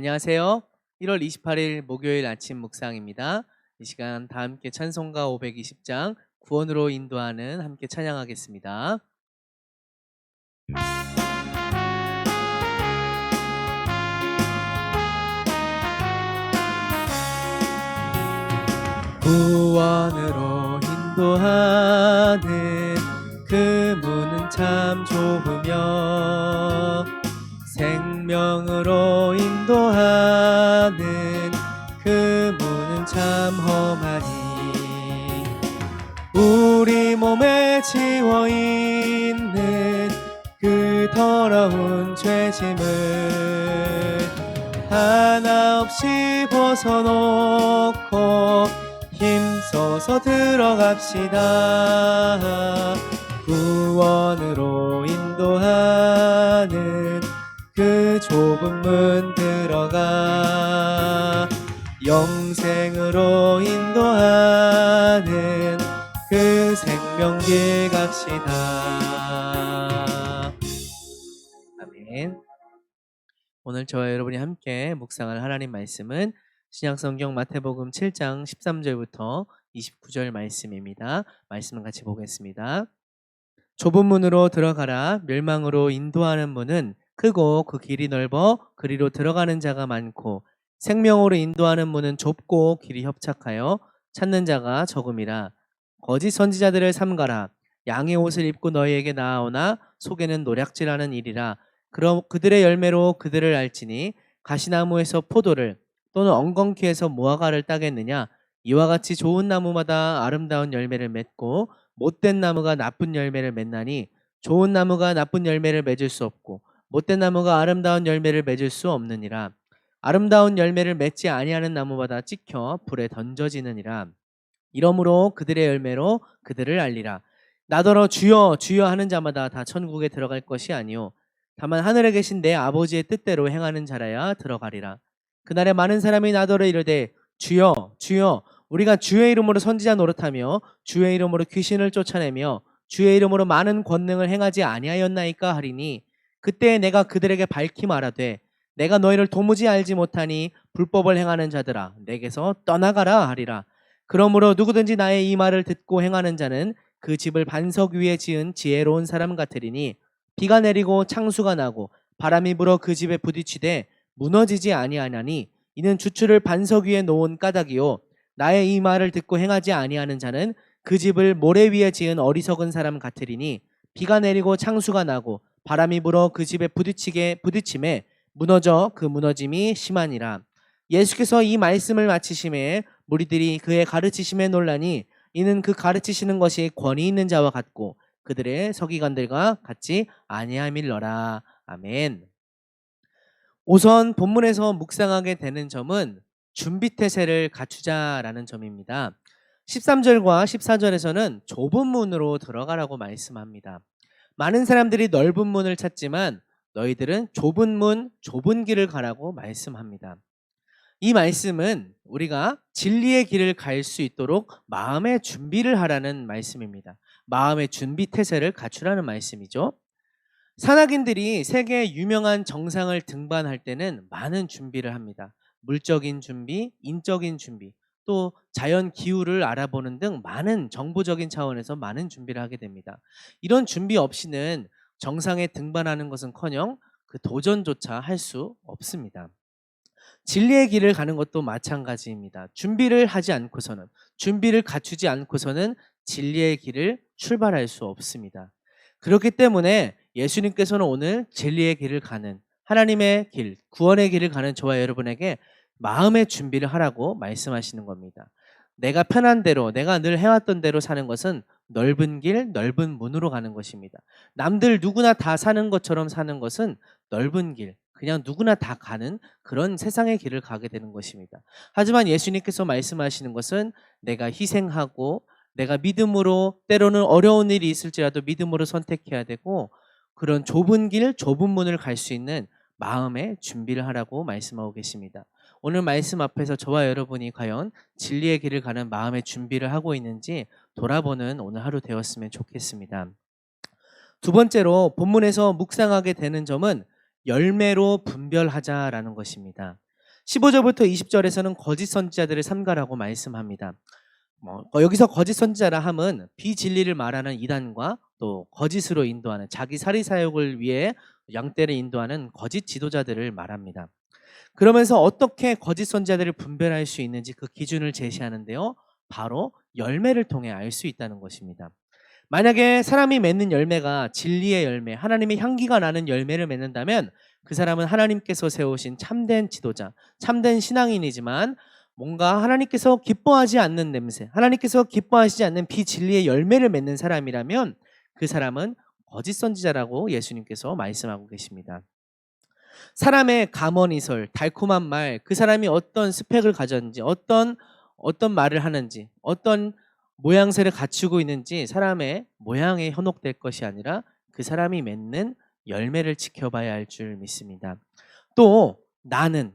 안녕하세요. 1월 28일 목요일 아침 묵상입니다. 이 시간 다 함께 찬송가 520장 구원으로 인도하는 함께 찬양하겠습니다. 구원으로 인도하는 그 문은 참 좁으며 생명으로 인도하는 그 문은 참 험하니 우리 몸에 지워있는 그 더러운 죄짐을 하나 없이 벗어놓고 힘써서 들어갑시다. 구원으로 인도하는 그 좁은 문 들어가 영생으로 인도하는 그 생명길 갑시다. 아멘. 오늘 저와 여러분이 함께 묵상할 하나님 말씀은 신약성경 마태복음 7장 13절부터 29절 말씀입니다. 말씀을 같이 보겠습니다. 좁은 문으로 들어가라. 멸망으로 인도하는 문은 크고 그 길이 넓어 그리로 들어가는 자가 많고 생명으로 인도하는 문은 좁고 길이 협착하여 찾는 자가 적음이라. 거짓 선지자들을 삼가라. 양의 옷을 입고 너희에게 나아오나 속에는 노략질하는 일이라. 그럼 그들의 열매로 그들을 알지니 가시나무에서 포도를 또는 엉겅퀴에서 무화과를 따겠느냐. 이와 같이 좋은 나무마다 아름다운 열매를 맺고 못된 나무가 나쁜 열매를 맺나니 좋은 나무가 나쁜 열매를 맺을 수 없고 못된 나무가 아름다운 열매를 맺을 수 없느니라. 아름다운 열매를 맺지 아니하는 나무마다 찍혀 불에 던져지느니라. 이러므로 그들의 열매로 그들을 알리라. 나더러 주여 주여 하는 자마다 다 천국에 들어갈 것이 아니요 다만 하늘에 계신 내 아버지의 뜻대로 행하는 자라야 들어가리라. 그날에 많은 사람이 나더러 이르되 주여 주여 우리가 주의 이름으로 선지자 노릇하며 주의 이름으로 귀신을 쫓아내며 주의 이름으로 많은 권능을 행하지 아니하였나이까 하리니 그때 내가 그들에게 밝히 말하되 내가 너희를 도무지 알지 못하니 불법을 행하는 자들아 내게서 떠나가라 하리라. 그러므로 누구든지 나의 이 말을 듣고 행하는 자는 그 집을 반석 위에 지은 지혜로운 사람 같으리니 비가 내리고 창수가 나고 바람이 불어 그 집에 부딪히되 무너지지 아니하나니 이는 주추를 반석 위에 놓은 까닭이요 나의 이 말을 듣고 행하지 아니하는 자는 그 집을 모래 위에 지은 어리석은 사람 같으리니 비가 내리고 창수가 나고 바람이 불어 그 집에 부딪힘에 무너져 그 무너짐이 심하니라. 예수께서 이 말씀을 마치심에 무리들이 그의 가르치심에 놀라니 이는 그 가르치시는 것이 권위 있는 자와 같고 그들의 서기관들과 같지 아니함일러라. 아멘. 우선 본문에서 묵상하게 되는 점은 준비태세를 갖추자라는 점입니다. 13절과 14절에서는 좁은 문으로 들어가라고 말씀합니다. 많은 사람들이 넓은 문을 찾지만 너희들은 좁은 문, 좁은 길을 가라고 말씀합니다. 이 말씀은 우리가 진리의 길을 갈 수 있도록 마음의 준비를 하라는 말씀입니다. 마음의 준비태세를 갖추라는 말씀이죠. 산악인들이 세계 유명한 정상을 등반할 때는 많은 준비를 합니다. 물적인 준비, 인적인 준비, 또 자연 기후를 알아보는 등 많은 정보적인 차원에서 많은 준비를 하게 됩니다. 이런 준비 없이는 정상에 등반하는 것은커녕 그 도전조차 할 수 없습니다. 진리의 길을 가는 것도 마찬가지입니다. 준비를 하지 않고서는, 준비를 갖추지 않고서는 진리의 길을 출발할 수 없습니다. 그렇기 때문에 예수님께서는 오늘 진리의 길을 가는 하나님의 길, 구원의 길을 가는 저와 여러분에게 마음의 준비를 하라고 말씀하시는 겁니다. 내가 편한 대로, 내가 늘 해왔던 대로 사는 것은 넓은 길, 넓은 문으로 가는 것입니다. 남들 누구나 다 사는 것처럼 사는 것은 넓은 길, 그냥 누구나 다 가는 그런 세상의 길을 가게 되는 것입니다. 하지만 예수님께서 말씀하시는 것은 내가 희생하고 내가 믿음으로 때로는 어려운 일이 있을지라도 믿음으로 선택해야 되고 그런 좁은 길, 좁은 문을 갈 수 있는 마음의 준비를 하라고 말씀하고 계십니다. 오늘 말씀 앞에서 저와 여러분이 과연 진리의 길을 가는 마음의 준비를 하고 있는지 돌아보는 오늘 하루 되었으면 좋겠습니다. 두 번째로 본문에서 묵상하게 되는 점은 열매로 분별하자라는 것입니다. 15절부터 20절에서는 거짓 선지자들을 삼가라고 말씀합니다. 여기서 거짓 선지자라 함은 비진리를 말하는 이단과 또 거짓으로 인도하는 자기 사리 사욕을 위해 양떼를 인도하는 거짓 지도자들을 말합니다. 그러면서 어떻게 거짓 선지자들을 분별할 수 있는지 그 기준을 제시하는데요. 바로 열매를 통해 알 수 있다는 것입니다. 만약에 사람이 맺는 열매가 진리의 열매, 하나님의 향기가 나는 열매를 맺는다면 그 사람은 하나님께서 세우신 참된 지도자, 참된 신앙인이지만 뭔가 하나님께서 기뻐하지 않는 냄새, 하나님께서 기뻐하시지 않는 비진리의 열매를 맺는 사람이라면 그 사람은 거짓 선지자라고 예수님께서 말씀하고 계십니다. 사람의 감언이설, 달콤한 말, 그 사람이 어떤 스펙을 가졌는지, 어떤 말을 하는지, 어떤 모양새를 갖추고 있는지 사람의 모양에 현혹될 것이 아니라 그 사람이 맺는 열매를 지켜봐야 할 줄 믿습니다. 또 나는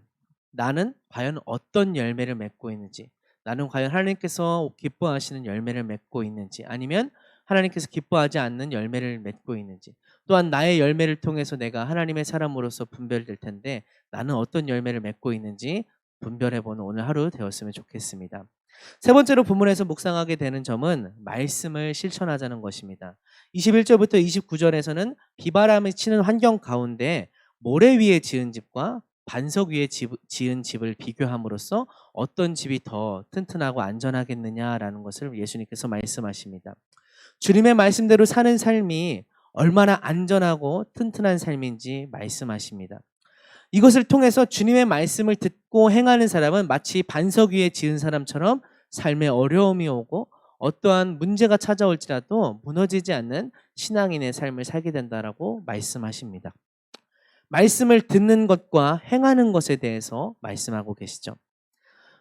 과연 어떤 열매를 맺고 있는지, 나는 과연 하나님께서 기뻐하시는 열매를 맺고 있는지, 아니면 하나님께서 기뻐하지 않는 열매를 맺고 있는지, 또한 나의 열매를 통해서 내가 하나님의 사람으로서 분별될 텐데 나는 어떤 열매를 맺고 있는지 분별해보는 오늘 하루 되었으면 좋겠습니다. 세 번째로 본문에서 묵상하게 되는 점은 말씀을 실천하자는 것입니다. 21절부터 29절에서는 비바람이 치는 환경 가운데 모래 위에 지은 집과 반석 위에 지은 집을 비교함으로써 어떤 집이 더 튼튼하고 안전하겠느냐라는 것을 예수님께서 말씀하십니다. 주님의 말씀대로 사는 삶이 얼마나 안전하고 튼튼한 삶인지 말씀하십니다. 이것을 통해서 주님의 말씀을 듣고 행하는 사람은 마치 반석 위에 지은 사람처럼 삶에 어려움이 오고 어떠한 문제가 찾아올지라도 무너지지 않는 신앙인의 삶을 살게 된다라고 말씀하십니다. 말씀을 듣는 것과 행하는 것에 대해서 말씀하고 계시죠.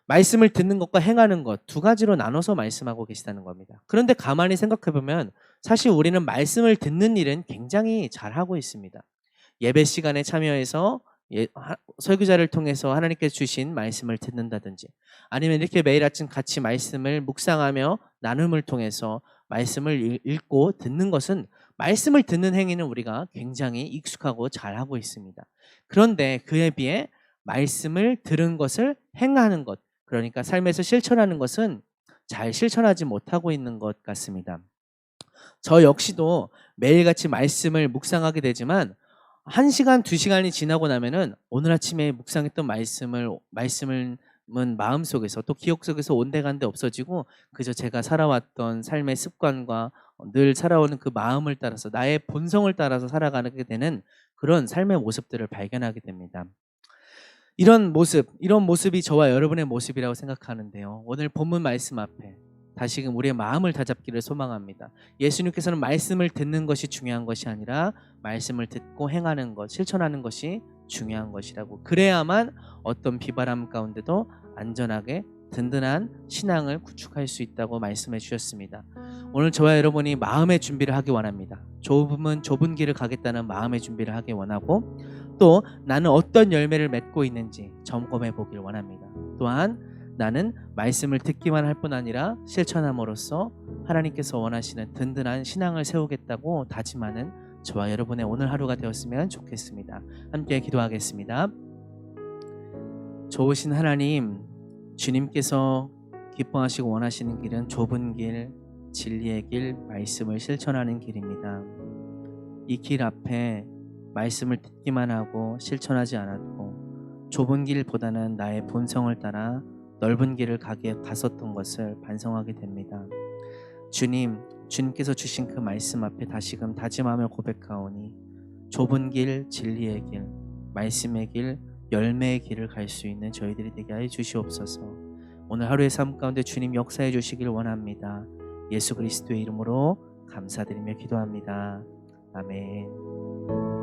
말씀을 듣는 것과 행하는 것 두 가지로 나눠서 말씀하고 계시다는 겁니다. 그런데 가만히 생각해 보면 사실 우리는 말씀을 듣는 일은 굉장히 잘하고 있습니다. 예배 시간에 참여해서 설교자를 통해서 하나님께서 주신 말씀을 듣는다든지, 아니면 이렇게 매일 아침 같이 말씀을 묵상하며 나눔을 통해서 말씀을 읽고 듣는 것은, 말씀을 듣는 행위는 우리가 굉장히 익숙하고 잘하고 있습니다. 그런데 그에 비해 말씀을 들은 것을 행하는 것, 그러니까 삶에서 실천하는 것은 잘 실천하지 못하고 있는 것 같습니다. 저 역시도 매일같이 말씀을 묵상하게 되지만 1시간, 2시간이 지나고 나면은 오늘 아침에 묵상했던 말씀은 마음속에서 또 기억 속에서 온데간데 없어지고 그저 제가 살아왔던 삶의 습관과 늘 살아오는 그 마음을 따라서 나의 본성을 따라서 살아가게 되는 그런 삶의 모습들을 발견하게 됩니다. 이런 모습이 저와 여러분의 모습이라고 생각하는데요. 오늘 본문 말씀 앞에 다시금 우리의 마음을 다잡기를 소망합니다. 예수님께서는 말씀을 듣는 것이 중요한 것이 아니라 말씀을 듣고 행하는 것, 실천하는 것이 중요한 것이라고, 그래야만 어떤 비바람 가운데도 안전하게 든든한 신앙을 구축할 수 있다고 말씀해 주셨습니다. 오늘 저와 여러분이 마음의 준비를 하기 원합니다. 좁은 길을 가겠다는 마음의 준비를 하기 원하고, 또 나는 어떤 열매를 맺고 있는지 점검해 보길 원합니다. 또한 나는 말씀을 듣기만 할 뿐 아니라 실천함으로써 하나님께서 원하시는 든든한 신앙을 세우겠다고 다짐하는 저와 여러분의 오늘 하루가 되었으면 좋겠습니다. 함께 기도하겠습니다. 좋으신 하나님, 주님께서 기뻐하시고 원하시는 길은 좁은 길, 진리의 길, 말씀을 실천하는 길입니다. 이 길 앞에 말씀을 듣기만 하고 실천하지 않았고 좁은 길보다는 나의 본성을 따라 넓은 길을 갔었던 것을 반성하게 됩니다. 주님께서 주신 그 말씀 앞에 다시금 다짐하며 고백하오니 좁은 길, 진리의 길, 말씀의 길, 열매의 길을 갈 수 있는 저희들이 되게 하여 주시옵소서. 오늘 하루의 삶 가운데 주님 역사해 주시길 원합니다. 예수 그리스도의 이름으로 감사드리며 기도합니다. 아멘.